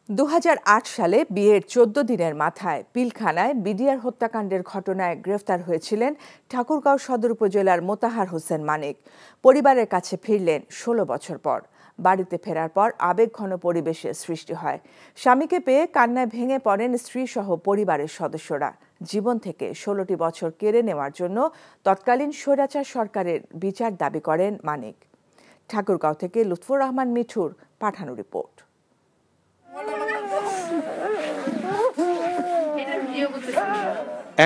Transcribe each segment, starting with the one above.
২০০৮ সালে বিয়ের ১৪ দিনের মাথায় পিলখানায় বিডিআর হত্যাকাণ্ডের ঘটনায় গ্রেফতার হয়েছিলেন ঠাকুরগাঁও সদর উপজেলার মোতাহার হোসেন মানিক। পরিবারের কাছে ফিরলেন ১৬ বছর পর। বাড়িতে ফেরার পর আবেগঘন পরিবেশের সৃষ্টি হয়। স্বামীকে পেয়ে কান্নায় ভেঙে পড়েন স্ত্রীসহ পরিবারের সদস্যরা। জীবন থেকে ১৬টি বছর কেড়ে নেওয়ার জন্য তৎকালীন স্বৈরাচার সরকারের বিচার দাবি করেন মানিক। ঠাকুরগাঁও থেকে লুৎফুর রহমান মিঠুর পাঠানো রিপোর্ট।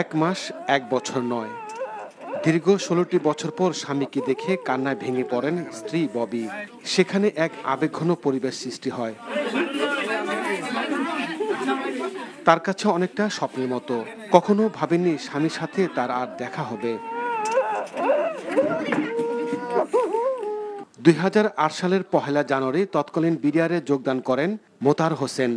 ১ মাস ১ বছর নয়, দীর্ঘ ১৬টি বছর পর স্বামীকে দেখে কান্নায় ভেঙে পড়েন স্ত্রী ববি। সেখানে এক আবেগঘন পরিবেশ সৃষ্টি হয়। তার কাছে অনেকটা স্বপ্নের মতো। কখনো ভাবেননি স্বামীর সাথে তার আর দেখা হবে। ২০০৮ সালের ১ জানুয়ারি তৎকালীন বিডিআরে যোগদান করেন মোতাহার হোসেন।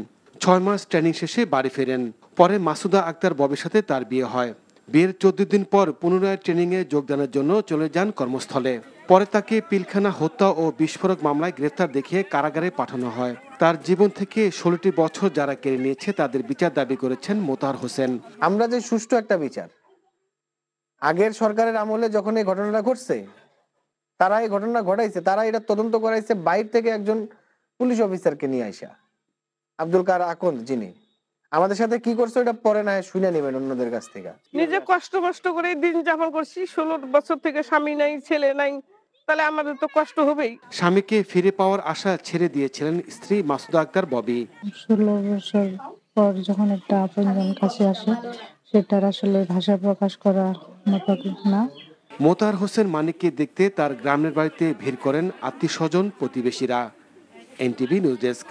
৬ মাস ট্রেনিং শেষে বাড়ি ফেরেন। পরে মাসুদা আক্তার ববির সাথে তার বিয়ে হয়। বিয়ের ১৪ দিন পর পুনরায় ট্রেনিংয়ে যোগদানের জন্য চলে যান কর্মস্থলে। পরে তাকে পিলখানা হত্যা ও বিস্ফোরক মামলায় গ্রেফতার দেখিয়ে কারাগারে পাঠানো হয়। তার জীবন থেকে ১৬টি বছর যারা কেড়ে নিয়েছে তাদের বিচার দাবি করেছেন মোতাহার হোসেন। আমরা যে সুষ্ঠু একটা বিচার, আগের সরকারের আমলে যখন এই ঘটনাটা ঘটছে, তারা এই ঘটনা ঘটাইছে, তারা এটা তদন্ত করাইছে বাইরে থেকে একজন পুলিশ অফিসারকে নিয়ে আসা, আব্দুল কার আকন্দ, যিনি আমাদের সাথে কি করছে এটা পরে না শুনে নেবেন অন্যদের কাছ থেকে। নিজে কষ্ট করে দিন যাপন করছি, ১৬ বছর থেকে স্বামী নাই, ছেলে নাই, তাহলে আমাদের তো কষ্ট হবেই। স্বামীকে ফিরে পাওয়ার আশা ছেড়ে দিয়েছিলেন স্ত্রী মাসুদা আক্তার ববি। ১৬ বছর পর যখন একটা আপনজন কাছে আসে, সেটার আসলে ভাষা প্রকাশ করার মতো না। মোতাহার হোসেন মানিককে দেখতে তার গ্রামের বাড়িতে ভিড় করেন আত্মীয়স্বজন, প্রতিবেশীরা। NTV news desk.